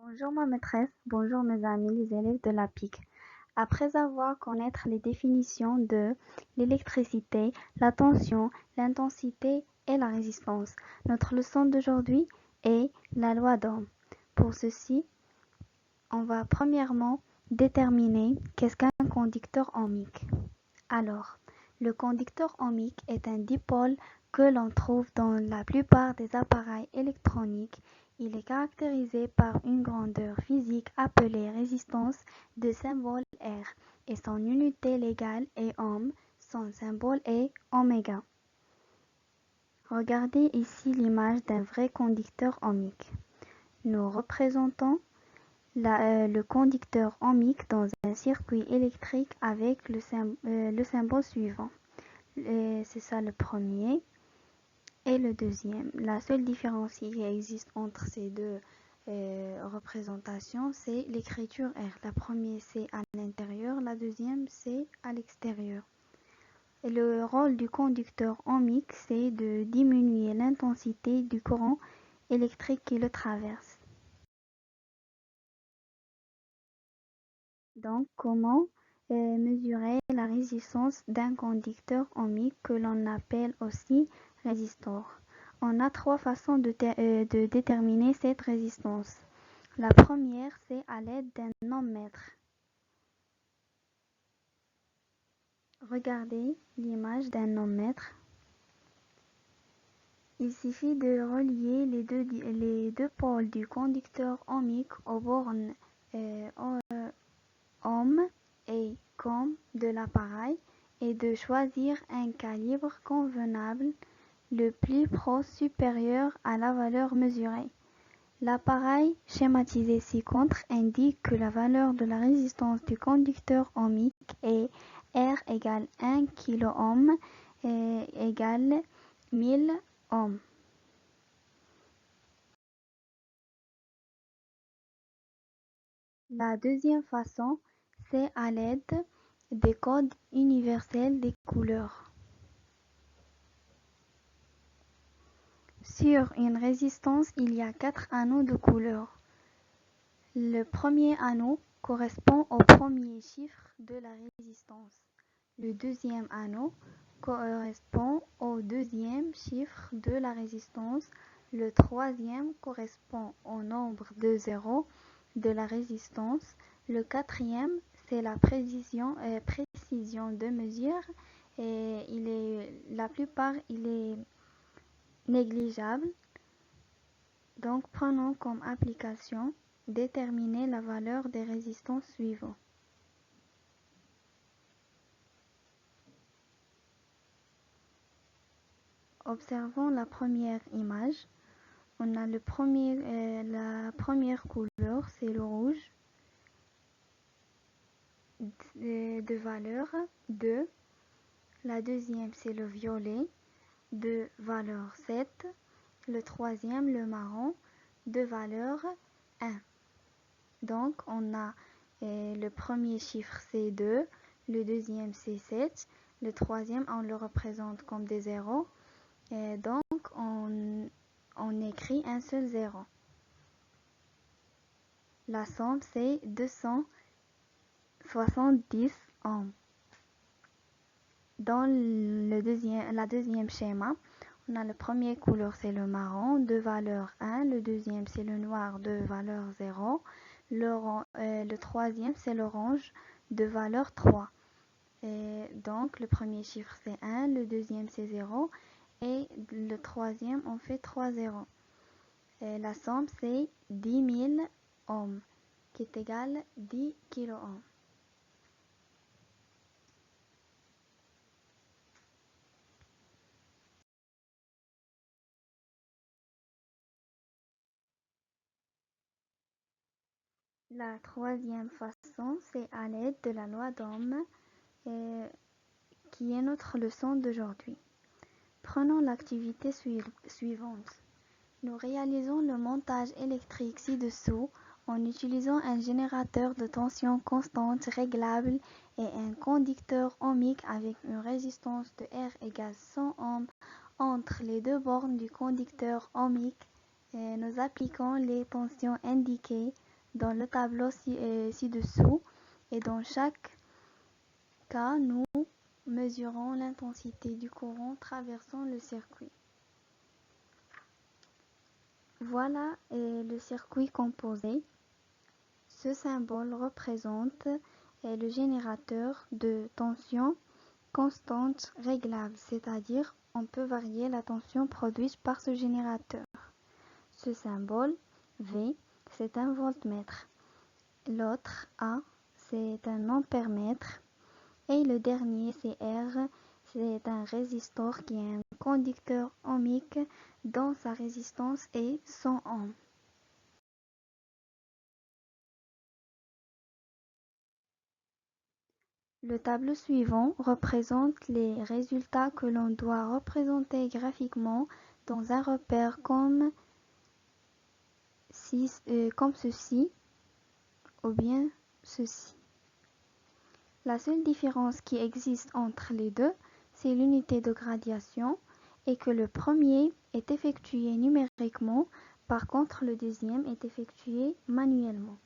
Bonjour ma maîtresse, bonjour mes amis les élèves de la PIC. Après avoir connaître les définitions de l'électricité, la tension, l'intensité et la résistance, notre leçon d'aujourd'hui est la loi d'Ohm. Pour ceci, on va premièrement déterminer qu'est-ce qu'un conducteur ohmique. Alors, le conducteur ohmique est un dipôle que l'on trouve dans la plupart des appareils électroniques. Il est caractérisé par une grandeur physique appelée résistance de symbole R et son unité légale est ohm, son symbole est oméga. Regardez ici l'image d'un vrai conducteur ohmique. Nous représentons le conducteur ohmique dans un circuit électrique avec le symbole suivant. C'est ça le premier et le deuxième. La seule différence qui existe entre ces deux représentations, c'est l'écriture R. La première c'est à l'intérieur, la deuxième c'est à l'extérieur. Et le rôle du conducteur ohmique, c'est de diminuer l'intensité du courant électrique qui le traverse. Donc, comment mesurer la résistance d'un conducteur ohmique que l'on appelle aussi résistor? On a trois façons de déterminer cette résistance. La première, c'est à l'aide d'un ohmmètre. Regardez l'image d'un ohmmètre. Il suffit de relier les deux pôles du conducteur ohmique aux bornes ohm et com de l'appareil et de choisir un calibre convenable le plus proche supérieur à la valeur mesurée. L'appareil schématisé ci-contre indique que la valeur de la résistance du conducteur ohmique est R égale 1 kΩ égale 1000 ohms. La deuxième façon, c'est à l'aide des codes universels des couleurs. Sur une résistance, il y a 4 anneaux de couleur. Le premier anneau correspond au premier chiffre de la résistance. Le deuxième anneau correspond au deuxième chiffre de la résistance. Le troisième correspond au nombre de zéros de la résistance. Le quatrième, c'est la précision de mesure et la plupart, il est négligeable. Donc, prenons comme application déterminer la valeur des résistances suivantes. Observons la première image. On a la première couleur, c'est le rouge, de valeur 2. La deuxième, c'est le violet, de valeur 7. Le troisième, le marron, de valeur 1. Donc, on a le premier chiffre, c'est 2. Le deuxième, c'est 7. Le troisième, on le représente comme des zéros. Et donc, on écrit un seul zéro. La somme, c'est 270 ohms. Dans la deuxième schéma, on a le premier couleur, c'est le marron, de valeur 1. Le deuxième, c'est le noir, de valeur 0. Le troisième, c'est l'orange, de valeur 3. Et donc, le premier chiffre, c'est 1. Le deuxième, c'est 0. Et le troisième, on fait 3 zéros. Et la somme, c'est 10 000 ohms, qui est égal à 10 kΩ. La troisième façon, c'est à l'aide de la loi d'Ohm, qui est notre leçon d'aujourd'hui. Prenons l'activité suivante. Nous réalisons le montage électrique ci-dessous en utilisant un générateur de tension constante réglable et un conducteur ohmique avec une résistance de R égale 100 ohms entre les deux bornes du conducteur ohmique. Nous appliquons les tensions indiquées dans le tableau ci-dessous et dans chaque cas, nous mesurons l'intensité du courant traversant le circuit. Voilà le circuit composé. Ce symbole représente le générateur de tension constante réglable, c'est-à-dire on peut varier la tension produite par ce générateur. Ce symbole V, c'est un voltmètre. L'autre A, c'est un ampèremètre. Et le dernier, c'est R, c'est un résistor qui est un conducteur ohmique dont sa résistance est 100 ohms. Le tableau suivant représente les résultats que l'on doit représenter graphiquement dans un repère comme ceci ou bien ceci. La seule différence qui existe entre les deux, c'est l'unité de gradation et que le premier est effectué numériquement, par contre le deuxième est effectué manuellement.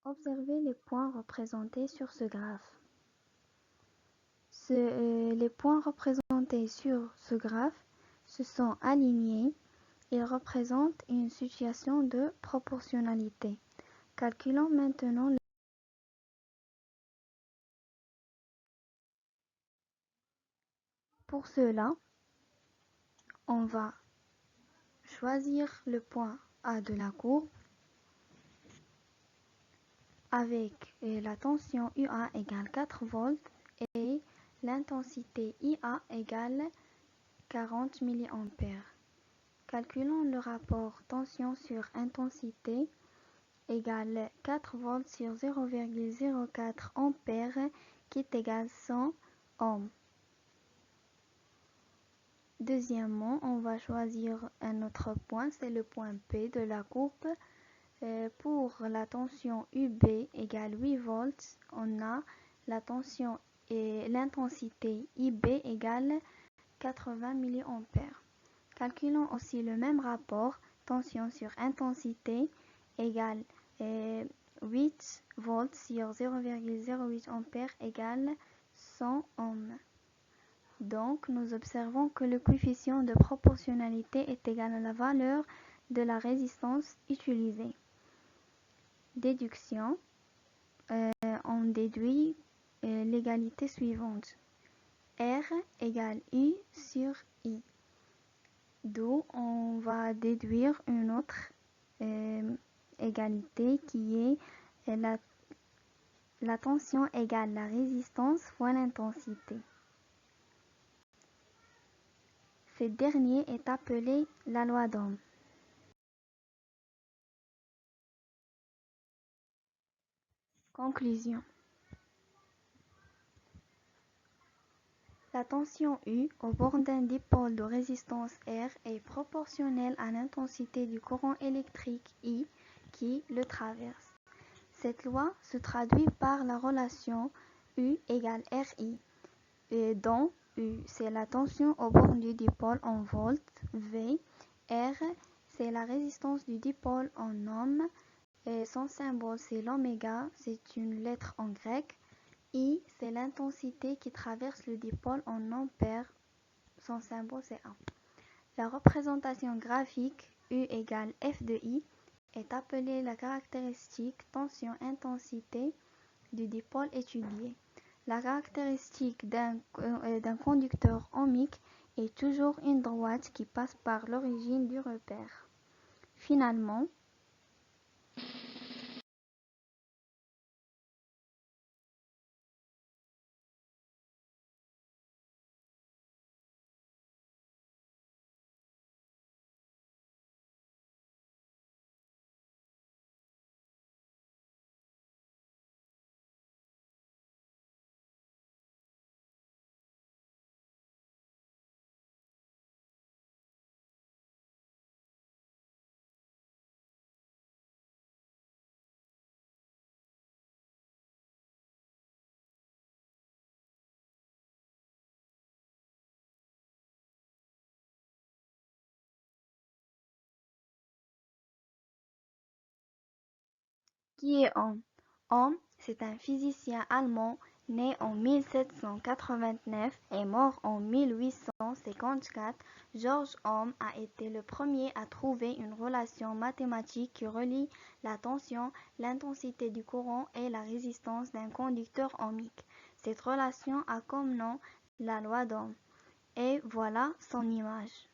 Observez les points représentés sur ce graphe. Les points représentés sur ce graphe se sont alignés. Ils représentent une situation de proportionnalité. Calculons maintenant pour cela, on va choisir le point A de la courbe avec la tension UA égale 4 volts et l'intensité IA égale 40 mA. Calculons le rapport tension sur intensité égale 4 volts sur 0,04 ampères qui est égal 100 ohms. Deuxièmement, on va choisir un autre point, c'est le point P de la courbe. Pour la tension UB égale 8 volts, on a la tension et l'intensité IB égale 80 mA. Calculons aussi le même rapport, tension sur intensité égale 8 volts sur 0,08 ampères égale 100 ohms. Donc, nous observons que le coefficient de proportionnalité est égal à la valeur de la résistance utilisée. Déduction, on déduit l'égalité suivante. R égale I sur I. D'où on va déduire une autre égalité qui est la tension égale la résistance fois l'intensité. Cette dernière est appelée la loi d'Ohm. Conclusion. La tension U au bord d'un dipôle de résistance R est proportionnelle à l'intensité du courant électrique I qui le traverse. Cette loi se traduit par la relation U égale RI, dont U c'est la tension au bord du dipôle en volts, V, R c'est la résistance du dipôle en ohms, et son symbole c'est l'oméga, c'est une lettre en grec. I, c'est l'intensité qui traverse le dipôle en ampères, son symbole c'est A. La représentation graphique U égale F de I est appelée la caractéristique tension-intensité du dipôle étudié. La caractéristique d'un conducteur ohmique est toujours une droite qui passe par l'origine du repère. Finalement, Qui est Ohm? Ohm, c'est un physicien allemand né en 1789 et mort en 1854. George Ohm a été le premier à trouver une relation mathématique qui relie la tension, l'intensité du courant et la résistance d'un conducteur ohmique. Cette relation a comme nom la loi d'Ohm. Et voilà son image.